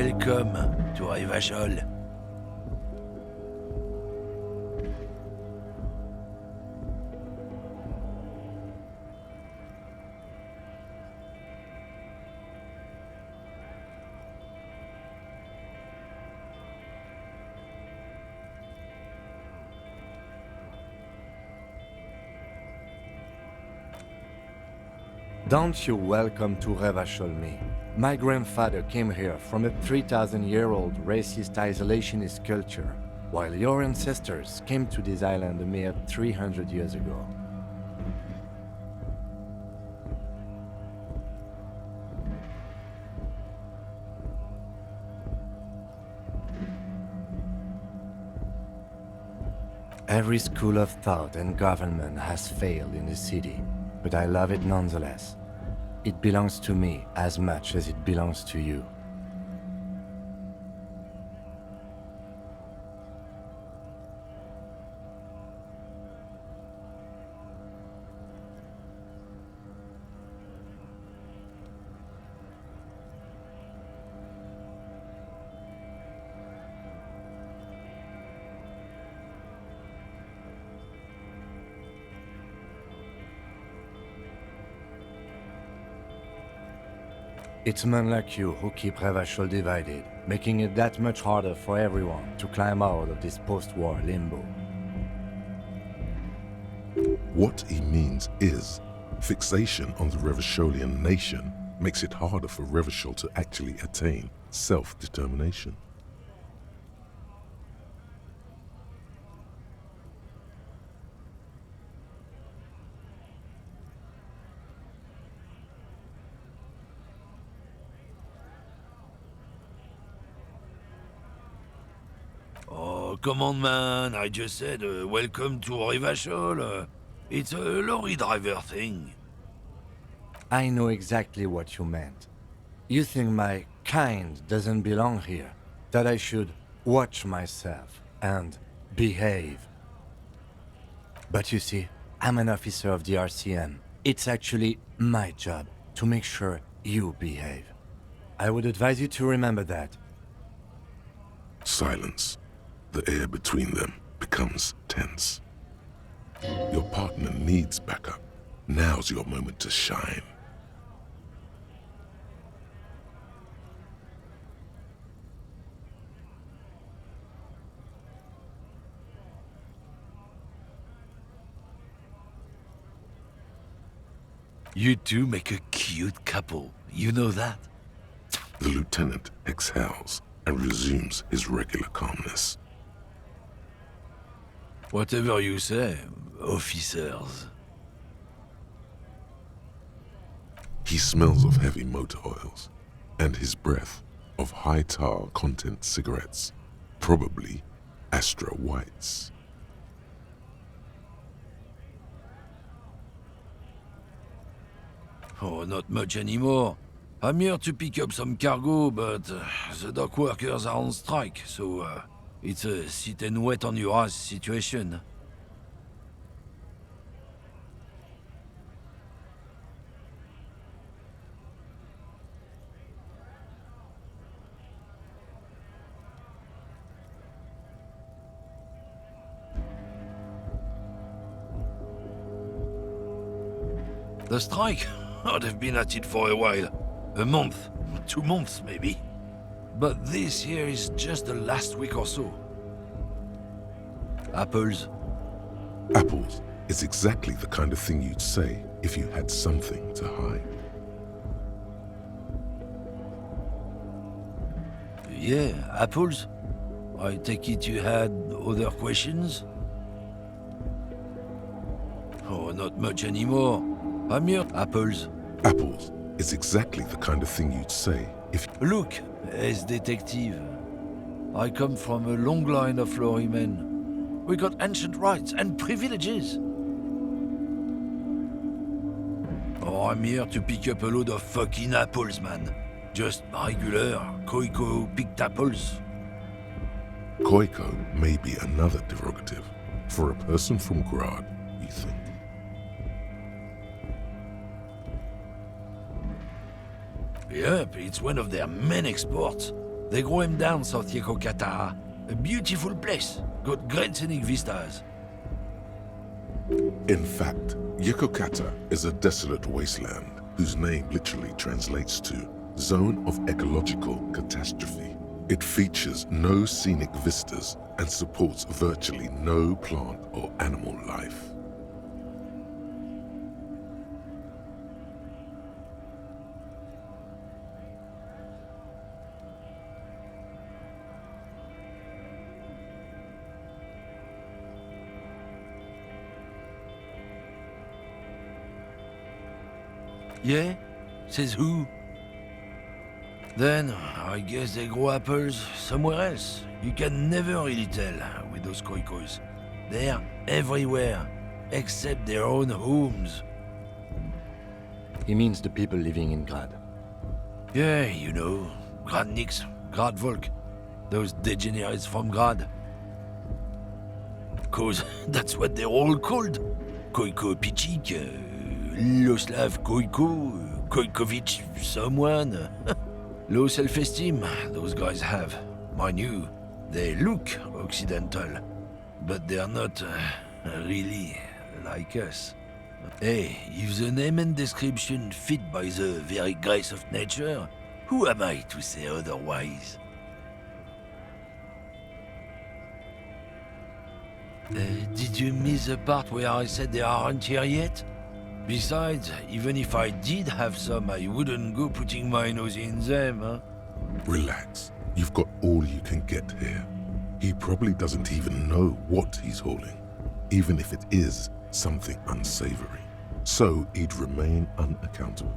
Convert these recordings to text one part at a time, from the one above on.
Welcome to Revachol. Don't you welcome to Revachol me. My grandfather came here from a 3,000-year-old racist isolationist culture, while your ancestors came to this island a mere 300 years ago. Every school of thought and government has failed in the city, but I love it nonetheless. It belongs to me as much as it belongs to you. It's men like you who keep Revachol divided, making it that much harder for everyone to climb out of this post-war limbo. What he means is, fixation on the Revacholian nation makes it harder for Revachol to actually attain self-determination. Oh, come on, man. I just said, welcome to Revachol. It's a lorry driver thing. I know exactly what you meant. You think my kind doesn't belong here, that I should watch myself and behave. But you see, I'm an officer of the RCM. It's actually my job to make sure you behave. I would advise you to remember that. Silence. The air between them becomes tense. Your partner needs backup. Now's your moment to shine. You two make a cute couple. You know that? The lieutenant exhales and resumes his regular calmness. Whatever you say, officers. He smells of heavy motor oils, and his breath of high tar content cigarettes, probably Astra Whites. Oh, not much anymore. I'm here to pick up some cargo, but the dock workers are on strike, so it's a sit and wait on your ass situation. The strike? Oh, they've been at it for a while. A month, 2 months maybe. But this here is just the last week or so. Apples. Apples is exactly the kind of thing you'd say if you had something to hide. Yeah, apples? I take it you had other questions? Oh, not much anymore. I'm here. Apples. Apples is exactly the kind of thing you'd say if... Look, as detective. I come from a long line of lorrymen. We got ancient rights and privileges. Oh, I'm here to pick up a load of fucking apples, man. Just regular, Koiko picked apples. Koiko may be another derogative for a person from Grad, you think. Yep, it's one of their main exports. They grow him down South Yekokata. A beautiful place. Got great scenic vistas. In fact, Yekokata is a desolate wasteland whose name literally translates to Zone of Ecological Catastrophe. It features no scenic vistas and supports virtually no plant or animal life. Yeah? Says who? Then, I guess they grow apples somewhere else. You can never really tell with those koikos. They're everywhere, except their own homes. He means the people living in Grad. Yeah, you know, Gradniks, Gradvolk, those degenerates from Grad. 'Cause that's what they're all called. Koiko Pichik, Loslav Koiko, Koikovich someone. Low self-esteem, those guys have. Mind you, they look Occidental, but they're not really like us. Hey, if the name and description fit by the very grace of nature, who am I to say otherwise? Did you miss the part where I said they aren't here yet? Besides, even if I did have some, I wouldn't go putting my nose in them, huh? Relax. You've got all you can get here. He probably doesn't even know what he's hauling, even if it is something unsavory. So he'd remain unaccountable.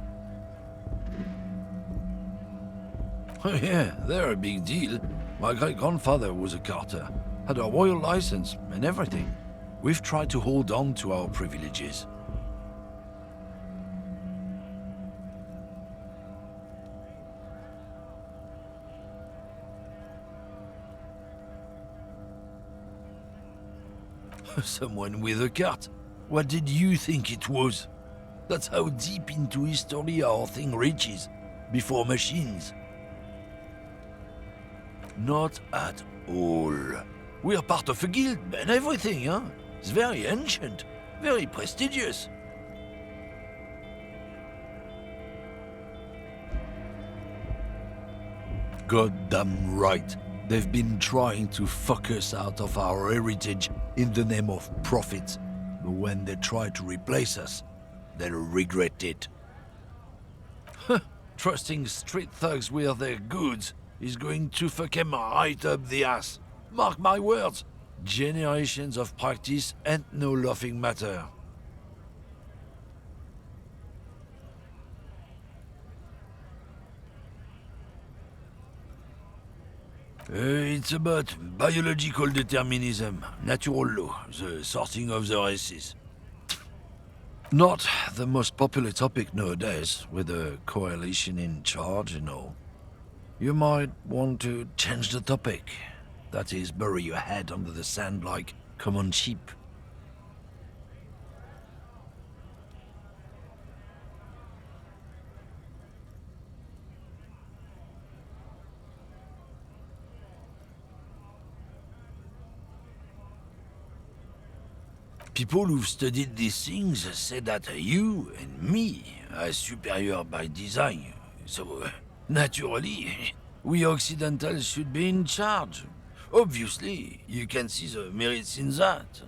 Oh yeah, they're a big deal. My great-grandfather was a carter, had a royal license and everything. We've tried to hold on to our privileges. Someone with a cart. What did you think it was? That's how deep into history our thing reaches, before machines. Not at all. We are part of a guild and everything, huh? It's very ancient, very prestigious. Goddamn right. They've been trying to fuck us out of our heritage in the name of profit. But when they try to replace us, they'll regret it. Trusting street thugs with their goods is going to fuck 'em right up the ass. Mark my words. Generations of practice ain't no laughing matter. It's about biological determinism, natural law, the sorting of the races. Not the most popular topic nowadays, with a coalition in charge and all. You might want to change the topic. That is, bury your head under the sand like common sheep. People who've studied these things say that you and me are superior by design. So, naturally, we Occidentals should be in charge. Obviously, you can see the merits in that.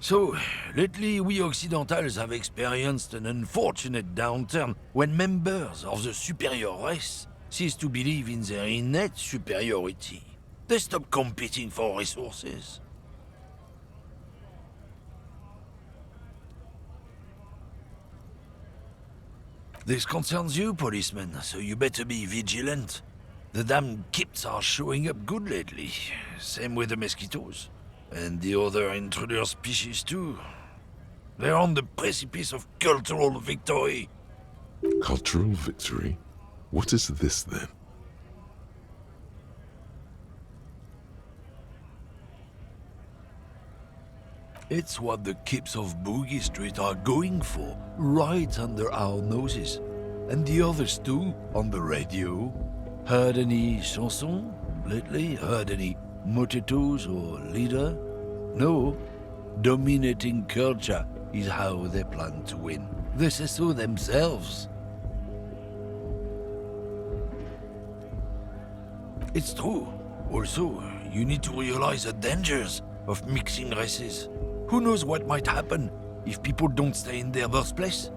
So, lately we Occidentals have experienced an unfortunate downturn when members of the superior race cease to believe in their innate superiority. They stop competing for resources. This concerns you, policeman, so you better be vigilant. The damn kips are showing up good lately. Same with the mosquitoes. And the other intruder species too. They're on the precipice of cultural victory. Cultural victory? What is this then? It's what the kips of Boogie Street are going for, right under our noses. And the others too, on the radio. Heard any chansons lately? Heard any motetos or leader? No. Dominating culture is how they plan to win. They say so themselves. It's true. Also, you need to realize the dangers of mixing races. Who knows what might happen if people don't stay in their birthplace?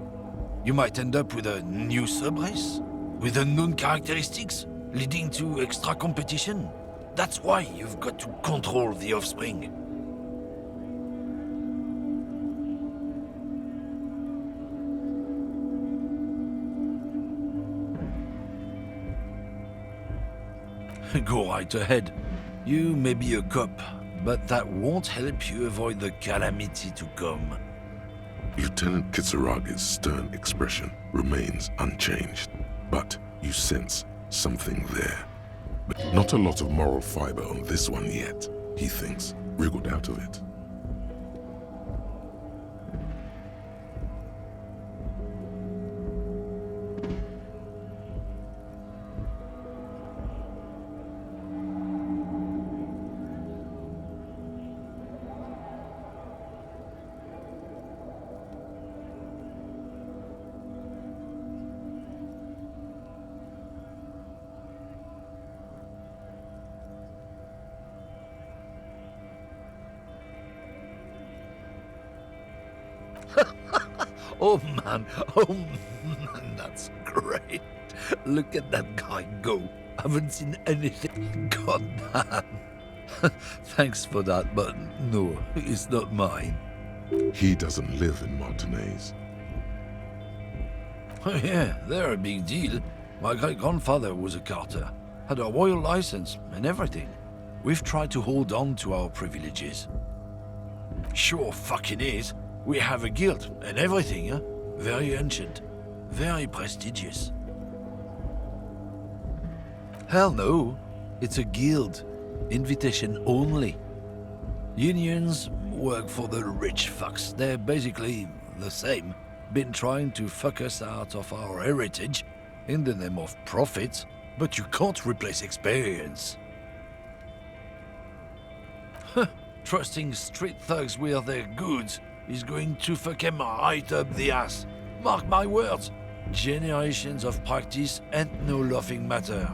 You might end up with a new sub-race, with unknown characteristics, leading to extra competition. That's why you've got to control the offspring. Go right ahead. You may be a cop, but that won't help you avoid the calamity to come. Lieutenant Kitsurage's stern expression remains unchanged, but you sense something there. But not a lot of moral fiber on this one yet, he thinks, wriggled out of it. Oh man, that's great. Look at that guy go. Haven't seen anything. God damn. Thanks for that, but no, it's not mine. He doesn't live in Martinez. Oh yeah, they're a big deal. My great-grandfather was a carter, had a royal license and everything. We've tried to hold on to our privileges. Sure fucking is. We have a guild and everything, huh? Very ancient, very prestigious. Hell no, it's a guild. Invitation only. Unions work for the rich fucks. They're basically the same. Been trying to fuck us out of our heritage in the name of profit, but you can't replace experience. Trusting street thugs with their goods is going to fuck him right up the ass. Mark my words. Generations of practice ain't no laughing matter.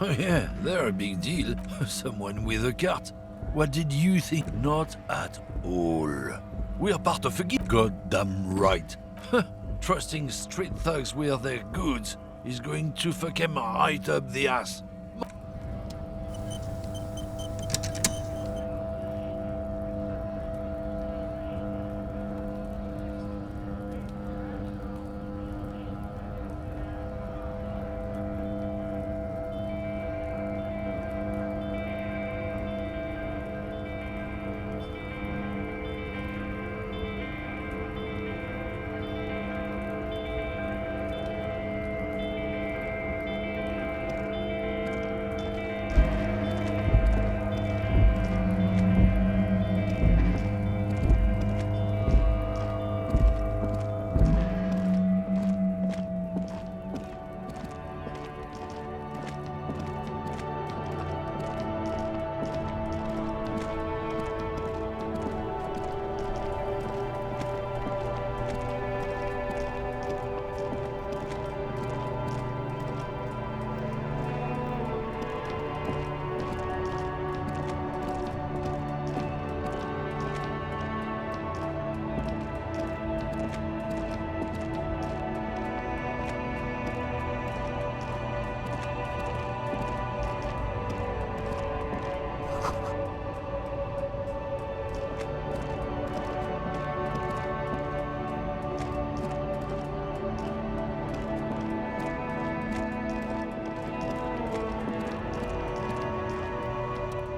Oh yeah, they're a big deal. Someone with a cart. What did you think? Not at all. We're part of a guild. Goddamn right. Trusting street thugs with their goods is going to fuck him right up the ass.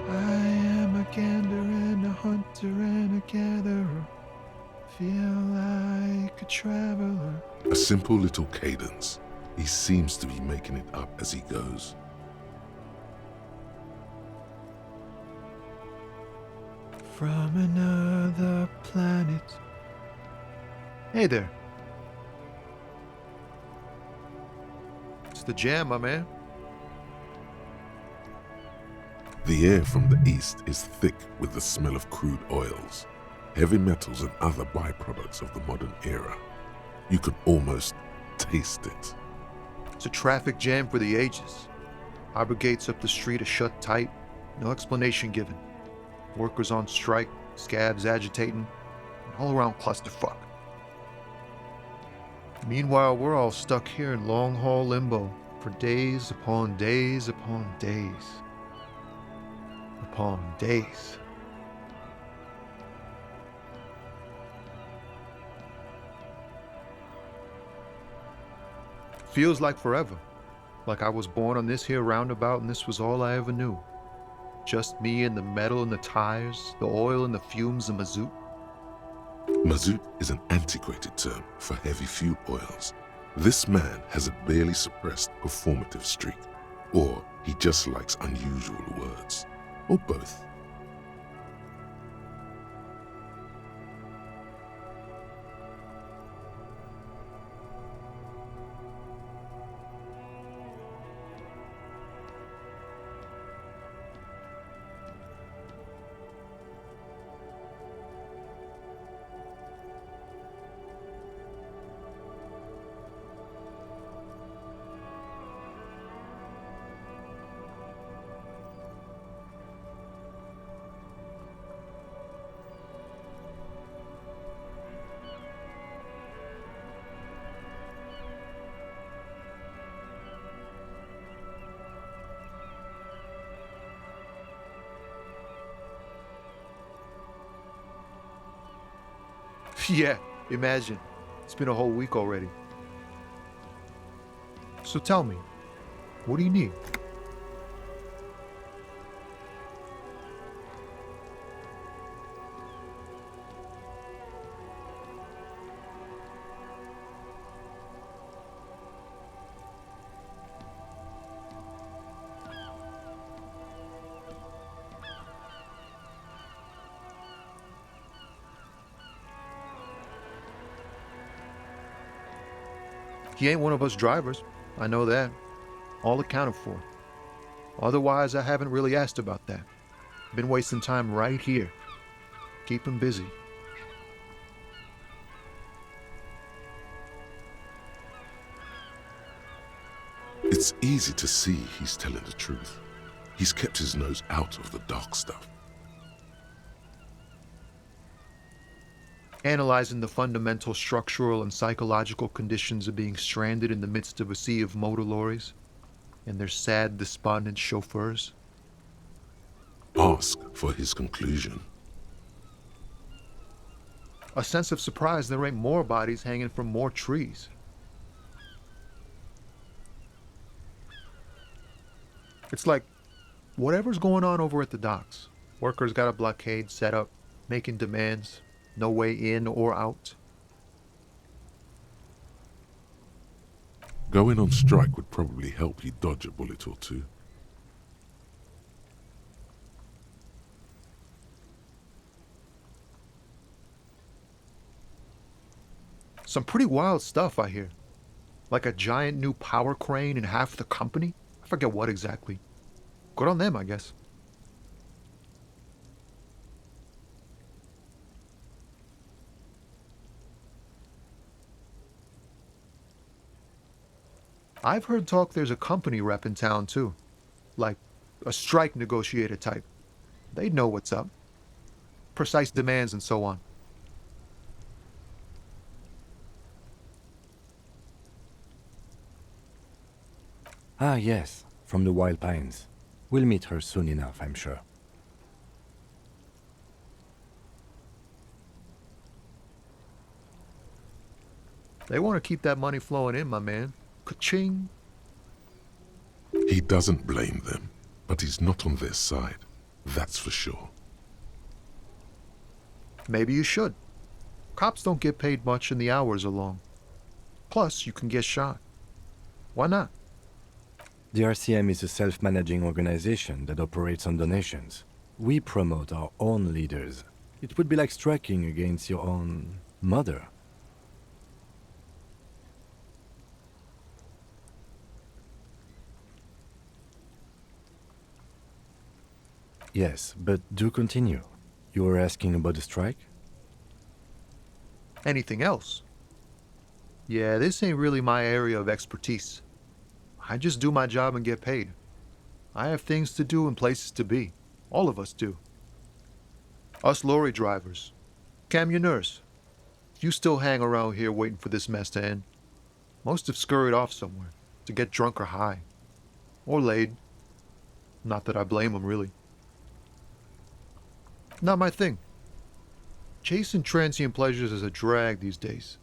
I am a gander and a hunter and a gatherer. Feel like a traveler. A simple little cadence. He seems to be making it up as he goes. From another planet. Hey there. It's the jam, my man. The air from the east is thick with the smell of crude oils, heavy metals and other byproducts of the modern era. You could almost taste it. It's a traffic jam for the ages. Harbor gates up the street are shut tight, no explanation given. Workers on strike, scabs agitating, an all-around clusterfuck. Meanwhile, we're all stuck here in long-haul limbo for days upon days upon days. Upon days. Feels like forever. Like I was born on this here roundabout and this was all I ever knew. Just me and the metal and the tires, the oil and the fumes of mazout. Mazout is an antiquated term for heavy fuel oils. This man has a barely suppressed performative streak, or he just likes unusual words, or both. Yeah, imagine. It's been a whole week already. So tell me, what do you need? He ain't one of us drivers. I know that. All accounted for. Otherwise, I haven't really asked about that. Been wasting time right here. Keep him busy. It's easy to see he's telling the truth. He's kept his nose out of the dark stuff. Analyzing the fundamental structural and psychological conditions of being stranded in the midst of a sea of motor lorries and their sad, despondent chauffeurs. Ask for his conclusion. A sense of surprise there ain't more bodies hanging from more trees. It's like, whatever's going on over at the docks. Workers got a blockade set up, making demands. No way in or out. Going on strike would probably help you dodge a bullet or two. Some pretty wild stuff, I hear. Like a giant new power crane in half the company? I forget what exactly. Good on them, I guess. I've heard talk there's a company rep in town too. Like a strike negotiator type. They'd know what's up. Precise demands and so on. Ah, yes, from the Wild Pines. We'll meet her soon enough, I'm sure. They want to keep that money flowing in, my man. Ka-ching. He doesn't blame them, but he's not on their side. That's for sure. Maybe you should. Cops don't get paid much and the hours are long. Plus, you can get shot. Why not? The RCM is a self-managing organization that operates on donations. We promote our own leaders. It would be like striking against your own mother. Yes, but do continue. You were asking about the strike? Anything else? Yeah, this ain't really my area of expertise. I just do my job and get paid. I have things to do and places to be. All of us do. Us lorry drivers. Camionneurs. You still hang around here waiting for this mess to end. Most have scurried off somewhere to get drunk or high. Or laid. Not that I blame them, really. Not my thing. Chasing transient pleasures is a drag these days.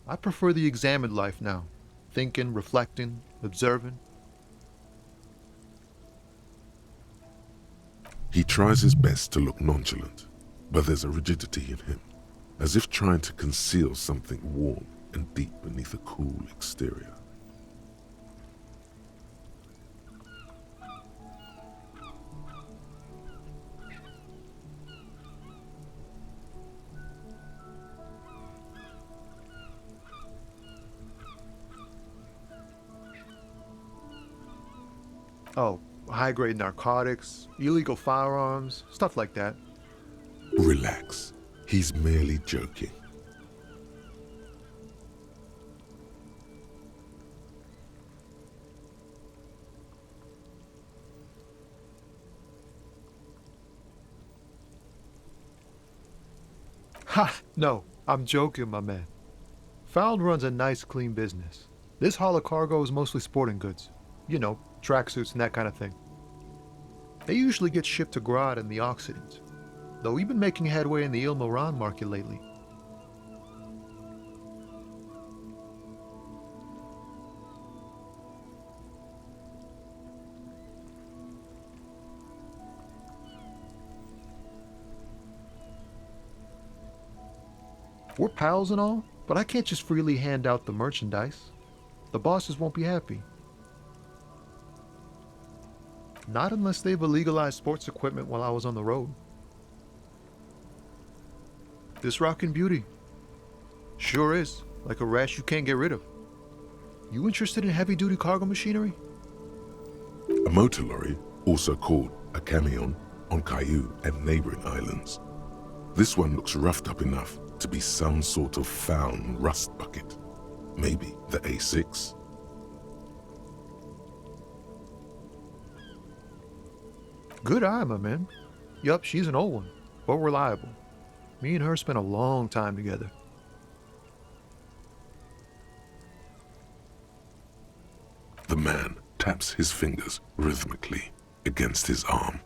I prefer the examined life now. Thinking, reflecting, observing. He tries his best to look nonchalant, but there's a rigidity in him, as if trying to conceal something warm and deep beneath a cool exterior. Oh, high-grade narcotics, illegal firearms, stuff like that. Relax. He's merely joking. Ha! No, I'm joking, my man. Found runs a nice, clean business. This haul of cargo is mostly sporting goods. You know, tracksuits and that kind of thing. They usually get shipped to Grad and the Occident, though we've been making headway in the Il-Moran market lately. We're pals and all, but I can't just freely hand out the merchandise. The bosses won't be happy. Not unless they've illegalized sports equipment while I was on the road. This rockin' beauty. Sure is, like a rash you can't get rid of. You interested in heavy-duty cargo machinery? A motor lorry, also called a camion, on Caillou and neighboring islands. This one looks roughed up enough to be some sort of found rust bucket. Maybe the A6? Good eye, my man. Yup, she's an old one, but reliable. Me and her spent a long time together. The man taps his fingers rhythmically against his arm.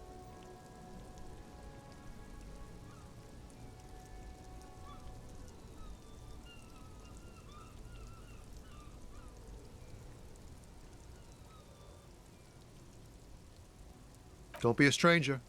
Don't be a stranger.